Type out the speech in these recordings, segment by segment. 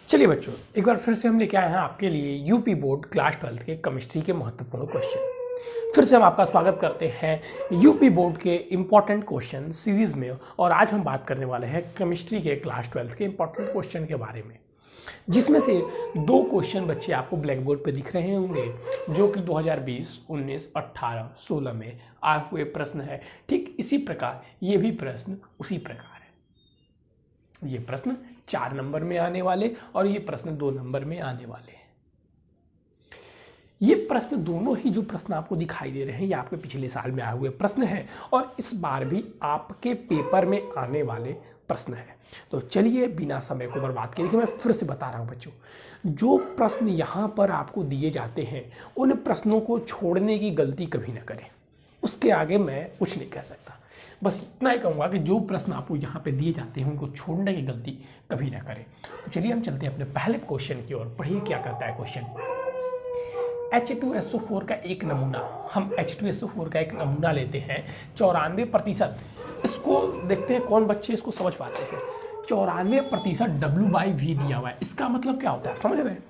चलिए बच्चों, एक बार फिर से हम लेके आए हैं आपके लिए यूपी बोर्ड क्लास 12 के केमिस्ट्री के महत्वपूर्ण क्वेश्चन। फिर से हम आपका स्वागत करते हैं यूपी बोर्ड के इम्पॉर्टेंट क्वेश्चन सीरीज़ में। और आज हम बात करने वाले हैं केमिस्ट्री के क्लास 12 के इम्पॉर्टेंट क्वेश्चन के बारे में, जिसमें से दो क्वेश्चन बच्चे आपको ब्लैक बोर्ड पर दिख रहे होंगे, जो कि 2020, 19, 18, 16 में आए हुए प्रश्न है। ठीक इसी प्रकार ये भी प्रश्न उसी प्रकार है। ये प्रश्न 4 नंबर में आने वाले और ये प्रश्न 2 नंबर में आने वाले हैं। ये प्रश्न दोनों ही जो प्रश्न आपको दिखाई दे रहे हैं, ये आपके पिछले साल में आए हुए प्रश्न हैं और इस बार भी आपके पेपर में आने वाले प्रश्न हैं। तो चलिए बिना समय को बर्बाद किए, देखिए मैं फिर से बता रहा हूँ बच्चों, जो प्रश्न यहाँ पर आपको दिए जाते हैं उन प्रश्नों को छोड़ने की गलती कभी ना करें। उसके आगे मैं कुछ नहीं कह सकता, बस इतना ही कहूँगा कि जो प्रश्न आपको यहाँ पे दिए जाते हैं उनको छोड़ने की गलती कभी ना करें। तो चलिए हम चलते हैं अपने पहले क्वेश्चन की ओर। पढ़िए क्या कहता है क्वेश्चन। H2SO4 का एक नमूना, हम H2SO4 का एक नमूना लेते हैं 94%। इसको देखते हैं कौन बच्चे इसको समझ पाते हैं। 94% W/V दिया हुआ है, इसका मतलब क्या होता है समझ रहे हैं।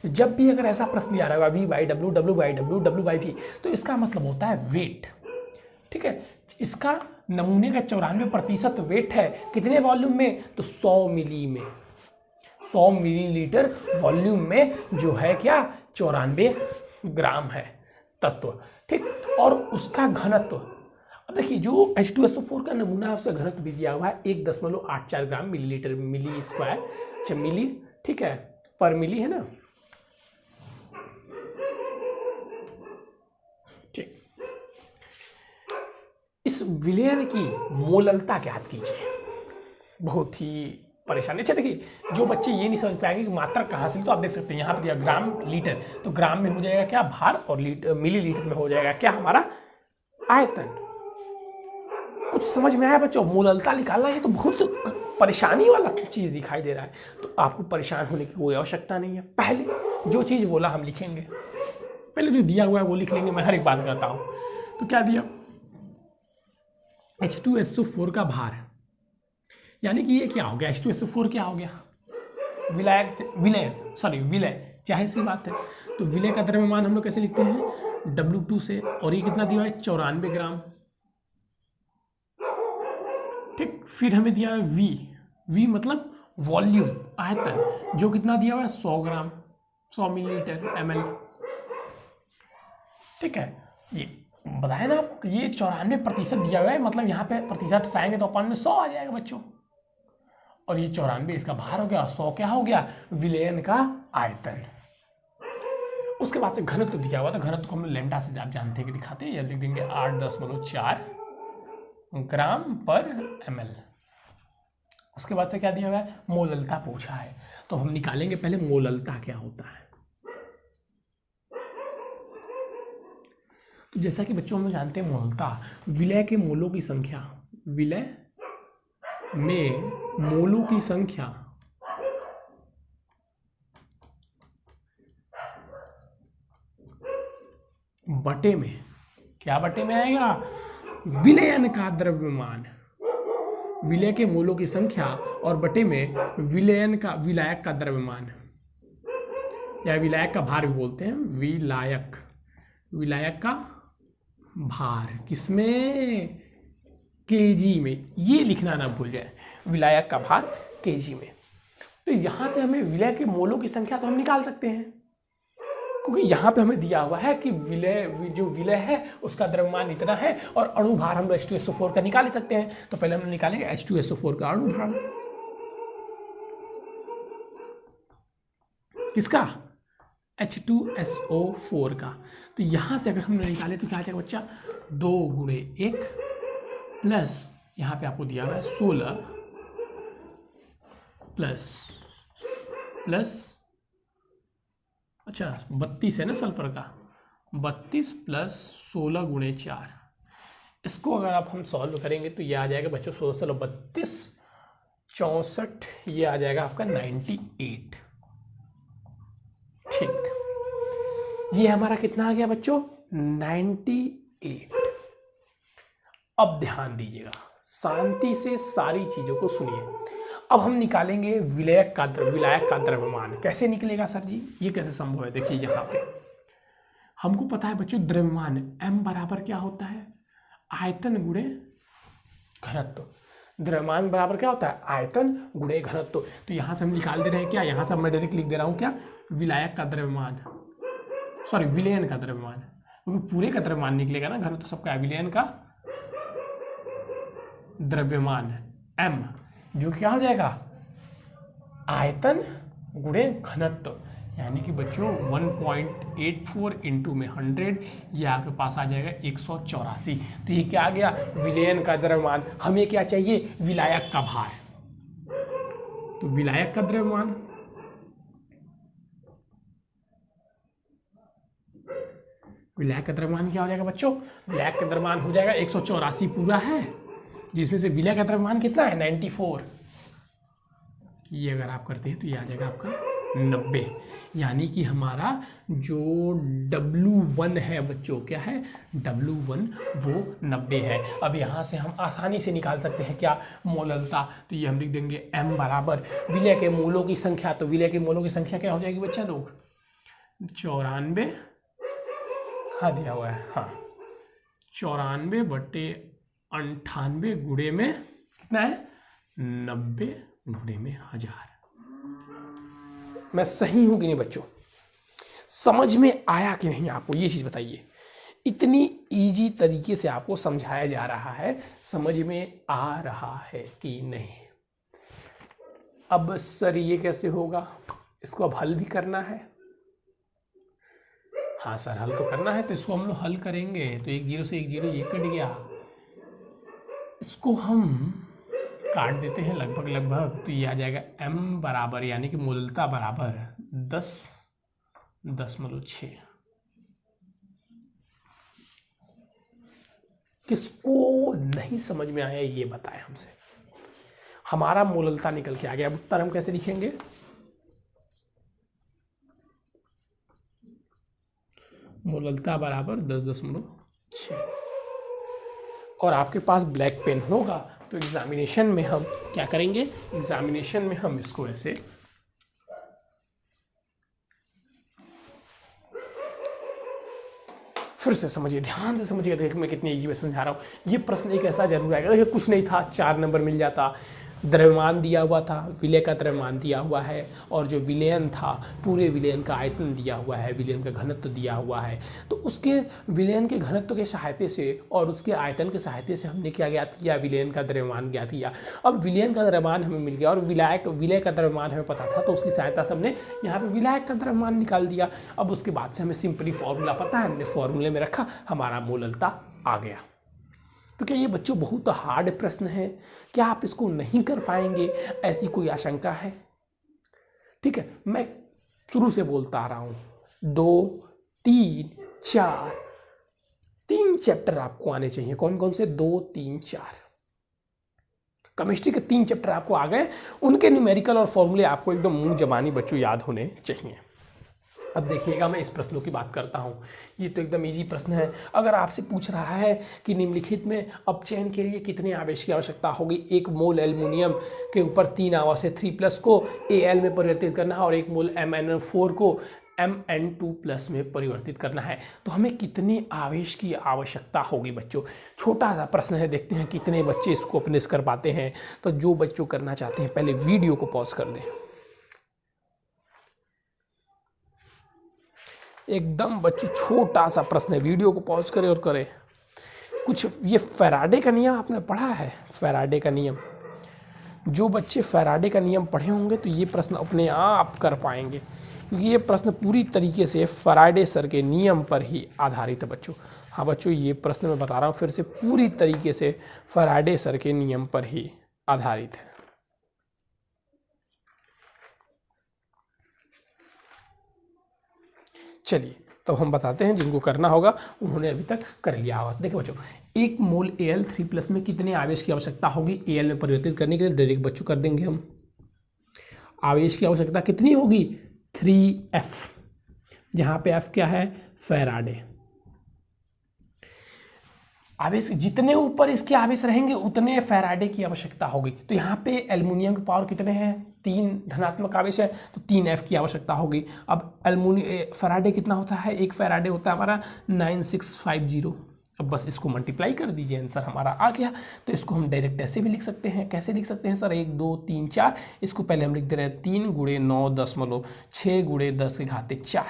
जब भी अगर ऐसा प्रश्न दिया रहेगा V/W, W/W, W/V, तो इसका मतलब होता है वेट। ठीक है, इसका नमूने का 94% वेट है, कितने वॉल्यूम में, तो 100 मिली में, 100 मिलीलीटर वॉल्यूम में जो है क्या 94 ग्राम है तत्व। ठीक, और उसका घनत्व, अब देखिए जो H2SO4 का नमूना है उसका घनत्व भी दिया हुआ है 1.84 ग्राम मिलीलीटर मिली स्क्वायर, अच्छा मिली, ठीक है, पर मिली है ना। ठीक, इस विलयन की मोललता ज्ञात कीजिए। बहुत ही परेशानी। अच्छा देखिए, जो बच्चे ये नहीं समझ पाएंगे कि मात्रा कहाँ से, तो आप देख सकते हैं यहाँ पर दिया ग्राम लीटर, तो ग्राम में हो जाएगा क्या भार और मिली लीटर में हो जाएगा क्या हमारा आयतन। कुछ समझ में आया बच्चों, मोललता निकालना ये तो बहुत परेशानी वाला चीज़ दिखाई दे रहा है। तो आपको परेशान होने की कोई आवश्यकता नहीं है। पहले जो चीज़ बोला हम लिखेंगे, पहले जो दिया हुआ है वो लिख लेंगे। मैं हर एक बात करता हूँ। तो क्या दिया, H2SO4 का भार, यानी कि ये क्या हो गया, H2SO4 क्या हो गया, विलय, जाहिर सी बात है। तो विलय का द्रव्यमान हम लोग कैसे लिखते हैं, W2 से, और ये कितना दिया है 94 ग्राम। ठीक, फिर हमें दिया है V मतलब वॉल्यूम, आयतन, जो कितना दिया हुआ है 100 ग्राम, 100 मिलीलीटर ml। ठीक है, ये बताया ना आपको कि ये 94% दिया हुआ है, मतलब यहाँ पे प्रतिशत हटाएंगे तो अपन में 100 आ जाएगा बच्चों। और ये 94 इसका भार हो गया, 100 क्या हो गया विलयन का आयतन। उसके बाद से घनत्व दिया हुआ, तो घनत्व को हम लैम्डा से आप जानते हैं कि दिखाते हैं, लिख देंगे 8.4 ग्राम पर ml। उसके बाद से क्या दिया हुआ है, मोललता पूछा है, तो हम निकालेंगे पहले मोललता क्या होता है। तो जैसा कि बच्चों हम जानते हैं मोललता विलय के मोलों की संख्या, विलय में मोलों की संख्या बटे में, क्या बटे में आएगा, विलयन का द्रव्यमान, विलय के मोलों की संख्या और बटे में विलायक का द्रव्यमान, या विलायक का भार भी बोलते हैं, विलायक का भार किसमें, केजी में। ये लिखना ना भूल जाए, विलायक का भार केजी में। तो यहाँ से हमें विलय के मोलों की संख्या तो हम निकाल सकते हैं, क्योंकि यहाँ पे हमें दिया हुआ है कि जो विलय है उसका द्रव्यमान इतना है, और अणु भार हम H2SO4 का निकाल सकते हैं। तो पहले हम निकालेंगे H2SO4 का अणु भार, किसका, H2SO4 का। तो यहाँ से अगर हमने निकाले तो क्या आ जाएगा बच्चा, 2 × 1 प्लस यहाँ पे आपको दिया हुआ है 16 प्लस अच्छा 32 है ना सल्फर का, 32 प्लस 16 × 4। इसको अगर आप हम सॉल्व करेंगे तो ये आ जाएगा बच्चों 16, 32, 64, ये आ जाएगा आपका 98। ठीक, ये हमारा कितना आ गया बच्चों, 98। अब ध्यान दीजिएगा, शांति से सारी चीजों को सुनिए। अब हम निकालेंगे विलायक का द्रव्यमान। कैसे निकलेगा सर जी, ये कैसे संभव है? देखिए यहाँ पे हमको पता है बच्चों द्रव्यमान m बराबर क्या होता है, आयतन गुणे घनत्व। द्रव्यमान बराबर क्या होता है, आयतन गुणे घनत्व। तो यहाँ से हम निकाल दे रहे हैं क्या, यहाँ से मैं डायरेक्ट लिख दे रहा हूँ क्या, विलायक का द्रव्यमान, सॉरी विलयन का द्रव्यमान, क्योंकि पूरे का द्रव्यमान निकलेगा ना, घनत्व सबका है, विलयन का द्रव्यमान m, जो क्या हो जाएगा आयतन गुणे घनत्व, यानी कि बच्चों 1.84 इंटू में 100, ये आपके पास आ जाएगा 184। तो ये क्या आ गया, विलयन का द्रव्यमान। हमें क्या चाहिए, विलायक का भार। तो विलायक का द्रव्यमान, विलायक का द्रव्यमान क्या हो जाएगा बच्चों, विलायक का द्रव्यमान हो जाएगा 184 पूरा है, जिसमें से विलय का द्रव्यमान कितना है 94। ये अगर आप करते हैं तो ये आ जाएगा आपका 90, यानी कि हमारा जो W1 है बच्चों, क्या है W1, वो 90 है। अब यहाँ से हम आसानी से निकाल सकते हैं क्या, मोललता। तो ये हम लिख देंगे m बराबर विलय के मोलों की संख्या। तो विलय के मोलों की संख्या क्या हो जाएगी बच्चा लोग, 94, हाँ दिया हुआ है, हाँ 94/98 गुणे में कितना है 90 गुणे में 1000। मैं सही हूं कि नहीं बच्चों, समझ में आया कि नहीं आपको, ये चीज बताइए। इतनी इजी तरीके से आपको समझाया जा रहा है, समझ में आ रहा है कि नहीं? अब सर ये कैसे होगा, इसको अब हल भी करना है। हाँ सर हल तो करना है, तो इसको हम लोग हल करेंगे। तो 1 0 से 1 0 ये कट गया, इसको हम काट देते हैं लगभग। तो ये आ जाएगा m बराबर, यानी कि मोललता बराबर 10.6। किसको नहीं समझ में आया ये बताएं हमसे। हमारा मोललता निकल के आ गया। अब उत्तर हम कैसे लिखेंगे, मोललता बराबर 10.6। और आपके पास ब्लैक पेन होगा तो एग्जामिनेशन में हम क्या करेंगे, एग्जामिनेशन में हम इसको ऐसे फिर से समझिए, ध्यान से समझिए। देखिए मैं कितनी इजी में समझा रहा हूँ। ये प्रश्न एक ऐसा जरूर आएगा, देखिए कुछ नहीं था, 4 नंबर मिल जाता। द्रव्यमान दिया हुआ था, विलय का द्रव्यमान दिया हुआ है, और जो विलयन था पूरे विलयन का आयतन दिया हुआ है, विलयन का घनत्व दिया हुआ है। तो उसके विलयन के घनत्व के सहायता से और उसके आयतन के सहायता से हमने क्या ज्ञात किया, विलयन का द्रव्यमान ज्ञात किया। अब विलयन का द्रव्यमान हमें मिल गया और विलय का द्रव्यमान हमें पता था, तो उसकी सहायता से हमने यहाँ पर विलायक का द्रव्यमान निकाल दिया। अब उसके बाद से हमें सिंपली फॉर्मूला पता है, हमने फॉर्मूले में रखा, हमारा मोललता आ गया। तो क्या ये बच्चों बहुत हार्ड प्रश्न है, क्या आप इसको नहीं कर पाएंगे, ऐसी कोई आशंका है? ठीक है, मैं शुरू से बोलता आ रहा हूँ, 2, 3, 4 3 चैप्टर आपको आने चाहिए। कौन कौन से, 2, 3, 4 केमिस्ट्री के 3 चैप्टर आपको आ गए, उनके न्यूमेरिकल और फॉर्मूले आपको एकदम मुंह जबानी बच्चों याद होने चाहिए। अब देखिएगा मैं इस प्रश्नों की बात करता हूँ। ये तो एकदम इजी प्रश्न है। अगर आपसे पूछ रहा है कि निम्नलिखित में अपचयन के लिए कितने आवेश की आवश्यकता होगी, 1 मोल एल्युमिनियम के ऊपर 3 आवेश है 3+ को Al में परिवर्तित करना है और 1 मोल MnO4 को Mn2+ में परिवर्तित करना है, तो हमें कितने आवेश की आवश्यकता होगी बच्चों? छोटा सा प्रश्न है, देखते हैं कितने बच्चे इसको अपने कर पाते हैं। तो जो बच्चों करना चाहते हैं पहले वीडियो को पॉज कर दें। एकदम बच्चों छोटा सा प्रश्न है, वीडियो को पॉज करें और करें। कुछ ये फैराडे का नियम आपने पढ़ा है, फैराडे का नियम। जो बच्चे फैराडे का नियम पढ़े होंगे तो ये प्रश्न अपने आप कर पाएंगे, क्योंकि ये प्रश्न पूरी तरीके से फैराडे सर के नियम पर ही आधारित है बच्चों। हाँ बच्चों, ये प्रश्न मैं बता रहा हूँ फिर से, पूरी तरीके से फैराडे सर के नियम पर ही आधारित है। चलिए तो हम बताते हैं, जिनको करना होगा उन्होंने अभी तक कर लिया होगा। देखो बच्चों, 1 मोल Al3+ में कितने आवेश की आवश्यकता होगी Al में परिवर्तित करने के लिए? डायरेक्ट बच्चों कर देंगे हम। आवेश की आवश्यकता कितनी होगी? 3F, जहाँ पे F क्या है, फैराडे। आवेश जितने ऊपर इसके आवेश रहेंगे उतने फैराडे की आवश्यकता होगी। तो यहाँ पे एल्युमिनियम के पावर कितने हैं, 3 धनात्मक आवेश है तो 3F की आवश्यकता होगी। अब फैराडे कितना होता है, एक फैराडे होता है हमारा 9650। अब बस इसको मल्टीप्लाई कर दीजिए, आंसर हमारा आ गया। तो इसको हम डायरेक्ट ऐसे भी लिख सकते हैं, कैसे लिख सकते हैं सर, 1 2 3 4, इसको पहले हम लिख दे रहे हैं 3 × 9.6 × 10⁴।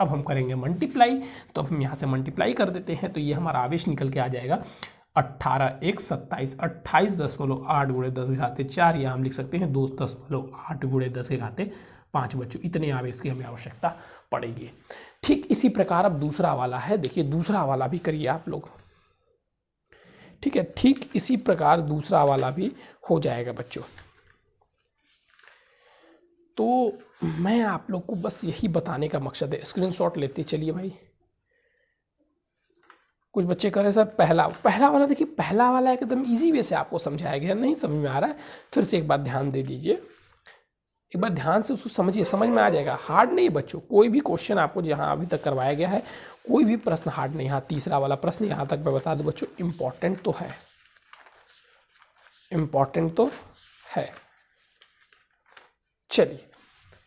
अब हम करेंगे मल्टीप्लाई, तो अब हम यहाँ से मल्टीप्लाई कर देते हैं, तो ये हमारा आवेश निकल के आ जाएगा 18 1 27, 28.8 × 10⁴, या हम लिख सकते हैं 2.8 × 10⁵ बच्चों। इतने आवेश की हमें आवश्यकता पड़ेगी। ठीक इसी प्रकार अब दूसरा वाला है, देखिए दूसरा वाला भी करिए आप लोग, ठीक है। ठीक इसी प्रकार दूसरा वाला भी हो जाएगा बच्चों। तो मैं आप लोग को बस यही बताने का मकसद है, स्क्रीनशॉट लेते चलिए भाई। कुछ बच्चे कह रहे हैं सर पहला वाला, देखिए पहला वाला एकदम इजी वे से आपको समझाया गया, नहीं समझ में आ रहा है फिर से एक बार ध्यान दे दीजिए, एक बार ध्यान से उसको समझिए, समझ में आ जाएगा। हार्ड नहीं है बच्चों, कोई भी क्वेश्चन आपको जहाँ अभी तक करवाया गया है कोई भी प्रश्न हार्ड नहीं। हाँ तीसरा वाला प्रश्न यहाँ तक मैं बता दूँ बच्चों, इम्पॉर्टेंट तो है, इम्पॉर्टेंट तो है, चलिए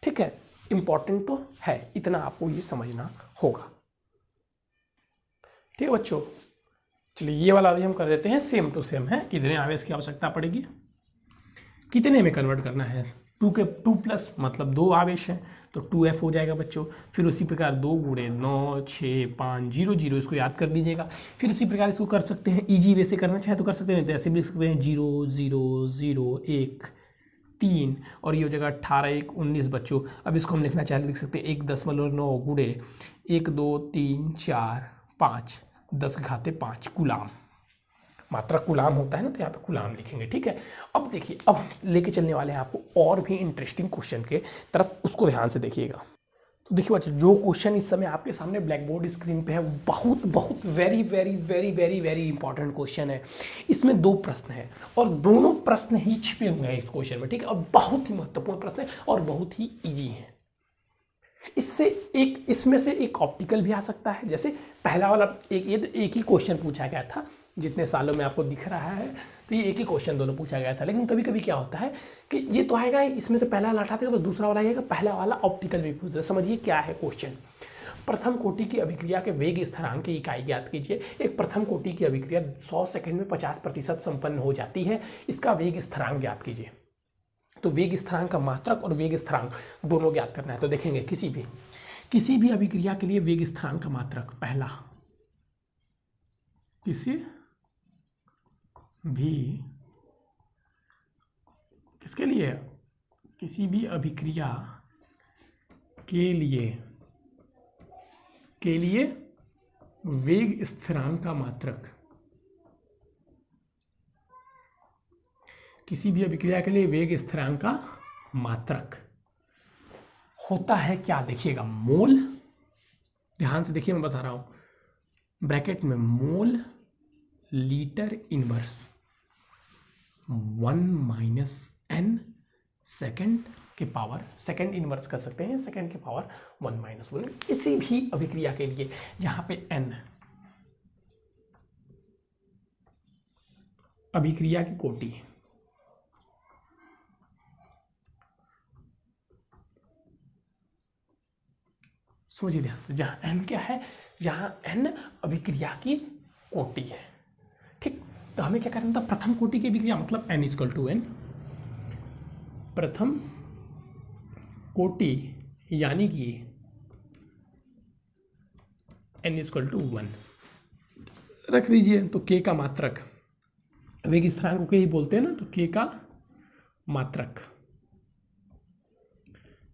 ठीक है, इम्पॉर्टेंट तो है, इतना आपको ये समझना होगा। ठीक है बच्चों, चलिए ये वाला भी हम कर देते हैं, सेम टू सेम है। कितने आवेश की आवश्यकता पड़ेगी, कितने में कन्वर्ट करना है, 2 मतलब 2 आवेश हैं तो 2F हो जाएगा बच्चों। फिर उसी प्रकार 2 × 9 6 5 0 0, इसको याद कर लीजिएगा। फिर उसी प्रकार इसको कर सकते हैं, इजी वे से करना चाहे तो कर सकते हैं, जैसे भी लिख सकते हैं 0 0 0 1 3, और ये हो जाएगा 18 1 19 बच्चों। अब इसको हम लिखना चाहे लिख सकते हैं 1.9 × 1 2 3 4 5 10⁵ कूलाम, मात्रा कूलाम होता है ना, तो यहाँ पे कूलाम लिखेंगे। ठीक है, अब देखिए अब लेके चलने वाले हैं आपको और भी इंटरेस्टिंग क्वेश्चन के तरफ, उसको ध्यान से देखिएगा। तो देखिए बच्चों, जो क्वेश्चन इस समय आपके सामने ब्लैक बोर्ड स्क्रीन पे है वो बहुत बहुत very very very very very important question है। इसमें 2 प्रश्न हैं और दोनों प्रश्न ही छिपे हुए हैं इस क्वेश्चन में, ठीक है, और बहुत ही महत्वपूर्ण प्रश्न है और बहुत ही ईजी है। इसमें से एक ऑप्टिकल भी आ सकता है, जैसे पहला वाला ये तो एक ही क्वेश्चन पूछा गया था, जितने सालों में आपको दिख रहा है तो ये एक ही क्वेश्चन दोनों पूछा गया था। लेकिन कभी कभी क्या होता है कि ये तो आएगा, इसमें से पहला वाला हटा देगा, बस दूसरा वाला आएगा, पहला वाला ऑप्टिकल भी पूछता है। समझिए क्या है क्वेश्चन। प्रथम कोटि की अभिक्रिया के वेग स्थिरांक की इकाई ज्ञात कीजिए। एक प्रथम कोटि की अभिक्रिया 100 सेकंड में 50% संपन्न हो जाती है, इसका वेग स्थिरांक ज्ञात कीजिए। तो वेग स्थिरांक का मात्रक और वेग स्थिरांक दोनों ज्ञात करना है। तो देखेंगे किसी भी अभिक्रिया के लिए वेग स्थिरांक का मात्रक, पहला किसी भी किसके लिए, किसी भी अभिक्रिया के लिए वेग स्थिरांक का मात्रक, किसी भी अभिक्रिया के लिए वेग स्थिरांक का मात्रक होता है क्या, देखिएगा मोल, ध्यान से देखिए मैं बता रहा हूं, ब्रैकेट में mole litre inverse 1 - n second के पावर, सेकंड इनवर्स कर सकते हैं, सेकंड के पावर 1 - 1, किसी भी अभिक्रिया के लिए जहां पे n अभिक्रिया की कोटि, समझिए ध्यान से, जहां n क्या है, जहां n अभिक्रिया की कोटि है। ठीक, तो हमें क्या करना था, प्रथम कोटि की अभिक्रिया मतलब n = n, प्रथम कोटि यानी कि n = 1 रख दीजिए। तो k का मात्रक, वेग स्थिरांक को k ही बोलते हैं ना, तो k का मात्रक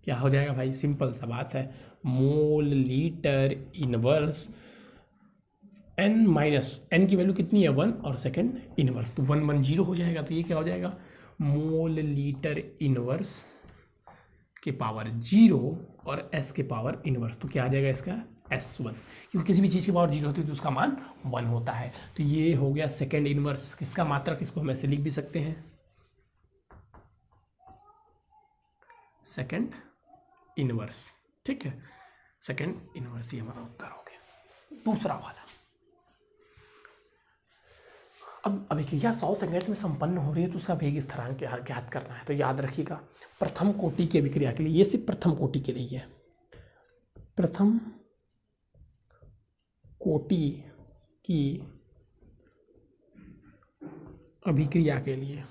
क्या हो जाएगा भाई, सिंपल सा बात है, मोल लीटर इनवर्स n की वैल्यू कितनी है 1 और सेकंड इनवर्स, तो 1 1 0 हो जाएगा। तो ये क्या हो जाएगा, मोल लीटर इनवर्स के पावर 0 और s के पावर इनवर्स, तो क्या आ जाएगा इसका S1, क्योंकि किसी भी चीज़ की पावर 0 होती है तो उसका मान 1 होता है। तो ये हो गया सेकंड इनवर्स, किसका मात्रक, इसको हम ऐसे लिख भी सकते हैं, सेकंड इनवर्स। ठीक है, सेकंड इनवर्स, ये हमारा उत्तर हो गया। दूसरा वाला, अब अभिक्रिया 100 सेकंड में संपन्न हो रही है तो उसका वेग स्थिरांक ज्ञात करना है। तो याद रखिएगा प्रथम कोटि की अभिक्रिया के लिए, ये सिर्फ प्रथम कोटि के लिए है, प्रथम कोटि की अभिक्रिया के लिए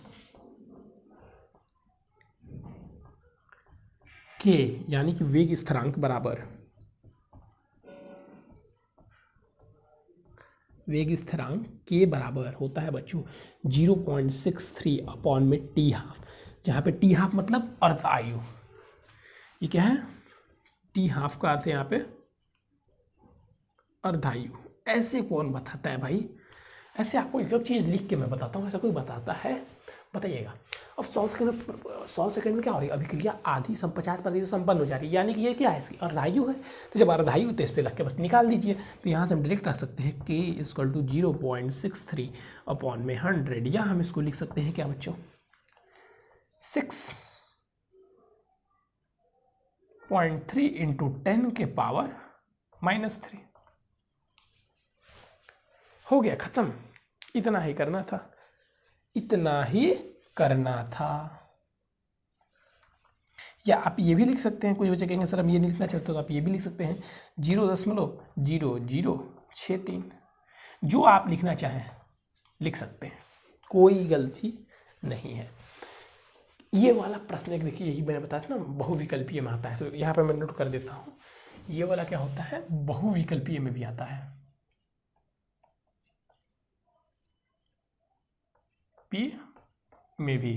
के यानी कि वेग स्थिरांक बराबर वेग स्थिरांक के बराबर होता है बच्चों 0.63 अपॉन में टी हाफ, जहाँ पे टी हाफ मतलब अर्ध आयु। ये क्या है? टी हाफ का अर्थ है यहाँ पे अर्धायु। ऐसे कौन बताता है भाई? ऐसे आपको एक चीज़ लिख के मैं बताता हूँ, ऐसा कोई बताता है? बताइएगा। अब 100 सेकंड में क्या हो रही है? अभिक्रिया आधी 50% संपन्न हो जा रही है, यानी कि ये क्या है? इसकी अर्धायु है। तो जब अर्धायु तो इस पर लग के बस निकाल दीजिए। तो यहाँ से हम डायरेक्ट रख सकते हैं k = 0.63 अपॉन में 100, या हम इसको लिख सकते हैं क्या बच्चों? 6.3 इंटू 10 के पावर -3। हो गया, खत्म। इतना ही करना था, इतना ही करना था। या आप ये भी लिख सकते हैं, कुछ बच्चे कहेंगे सर हम ये नहीं लिखना चाहते, तो आप ये भी लिख सकते हैं 0.0063। जो आप लिखना चाहें लिख सकते हैं, कोई गलती नहीं है। ये वाला प्रश्न एक देखिए, यही मैंने बताया था ना बहुविकल्पीय में आता है, तो यहाँ पे मैं नोट कर देता हूँ। ये वाला क्या होता है? बहुविकल्पीय में भी आता है, पी में भी।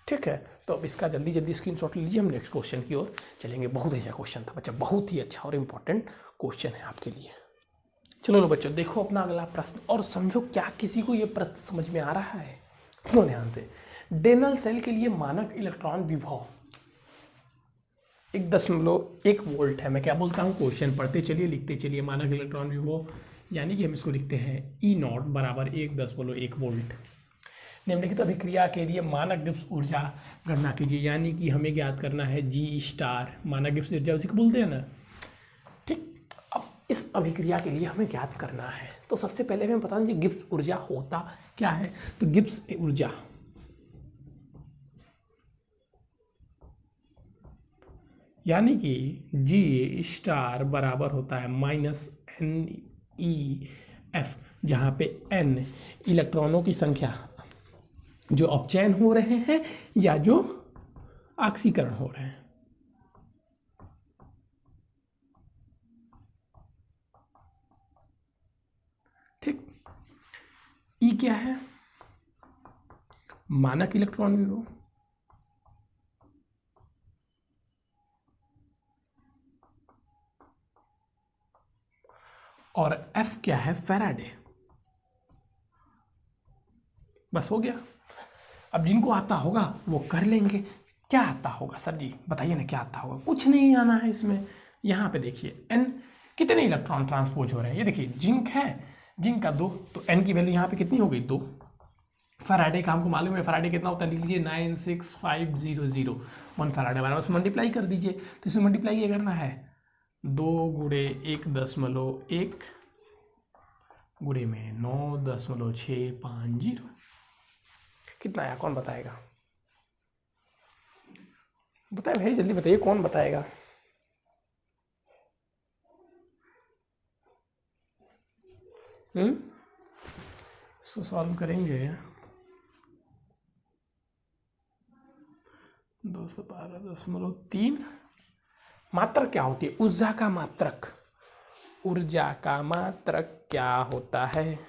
ठीक है, तो अब इसका जल्दी जल्दी स्क्रीनशॉट लीजिए, हम नेक्स्ट क्वेश्चन की ओर चलेंगे। बहुत ही अच्छा क्वेश्चन था बच्चा, बहुत ही अच्छा और इम्पोर्टेंट क्वेश्चन है आपके लिए। चलो लो बच्चों, देखो अपना अगला प्रश्न और समझो क्या किसी को ये प्रश्न समझ में आ रहा है। सुनो ध्यान से। डेनल सेल के लिए मानक इलेक्ट्रॉन विभव 1.1 वोल्ट है। मैं क्या बोलता हूँ? क्वेश्चन पढ़ते चलिए, लिखते चलिए। मानक इलेक्ट्रॉन विभव यानी कि हम इसको लिखते हैं E0 बराबर 1.1 वोल्ट। निम्नलिखित अभिक्रिया के लिए मानक गिब्स ऊर्जा गणना कीजिए, यानी कि हमें ज्ञात करना है G*। मानक गिब्स ऊर्जा उसी को बोलते हैं ना। ठीक, अब इस अभिक्रिया के लिए हमें ज्ञात करना है, तो सबसे पहले हमें बता दें गिब्स ऊर्जा होता क्या है। तो गिब्स ऊर्जा यानी कि G* बराबर होता है -NeF, जहाँ पे N इलेक्ट्रॉनों की संख्या जो अपचयन हो रहे हैं या जो ऑक्सीकरण हो रहे हैं। ठीक, E क्या है? मानक इलेक्ट्रॉन विभव। और F क्या है? फैराडे। बस हो गया। अब जिनको आता होगा वो कर लेंगे। क्या आता होगा सर जी? बताइए ना, क्या आता होगा? कुछ नहीं आना है इसमें। यहाँ पे देखिए N कितने इलेक्ट्रॉन ट्रांसपोज हो रहे हैं। ये देखिए जिंक है, जिंक का 2, तो N की वैल्यू यहाँ पे कितनी हो गई? 2। फैराडे का हमको मालूम है, फैराडे कितना होता है? लिख लीजिए 96500 1 फैराडे हमारा। बस मल्टीप्लाई कर दीजिए। तो इसमें मल्टीप्लाई ये करना है 2 × 1.1 गुणे में 9.650। कितना आया? कौन बताएगा? बताइए भाई, जल्दी बताइए, कौन बताएगा? इसको सॉल्व करेंगे। 212.3। मात्रक क्या होती है? ऊर्जा का मात्रक। ऊर्जा का मात्रक क्या होता है?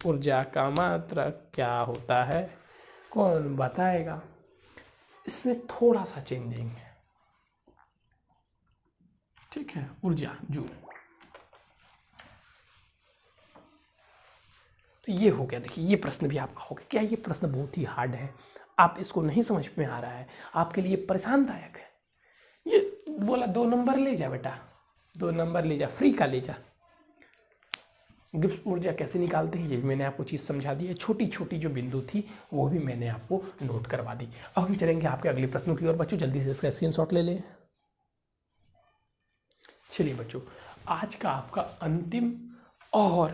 ऊर्जा का मात्रक क्या होता है? कौन बताएगा? इसमें थोड़ा सा चेंजिंग है। ठीक है, ऊर्जा जूल। तो ये हो गया। देखिए ये प्रश्न भी आपका हो गया। क्या ये प्रश्न बहुत ही हार्ड है? आप इसको नहीं समझ में आ रहा है, आपके लिए परेशानदायक है? ये बोला 2 नंबर ले जा बेटा, 2 नंबर ले जा, फ्री का ले जा। गिब्स ऊर्जा कैसे निकालते हैं ये मैंने आपको चीज़ समझा दी है। छोटी छोटी जो बिंदु थी वो भी मैंने आपको नोट करवा दी। अब हम चलेंगे आपके अगले प्रश्नों की ओर। बच्चों जल्दी से इसका स्क्रीनशॉट ले लें। चलिए बच्चों, आज का आपका अंतिम और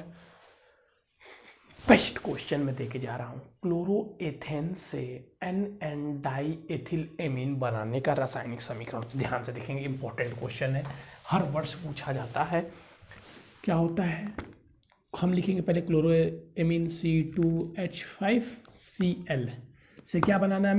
बेस्ट क्वेश्चन में देके जा रहा हूँ, क्लोरोएथेन से एन डाई एथिल एमीन बनाने का रासायनिक समीकरण। ध्यान से देखेंगे, इंपॉर्टेंट क्वेश्चन है, हर वर्ष पूछा जाता है। क्या होता है, हम लिखेंगे पहले क्लोरोएमीन C2H5Cl से क्या बनाना है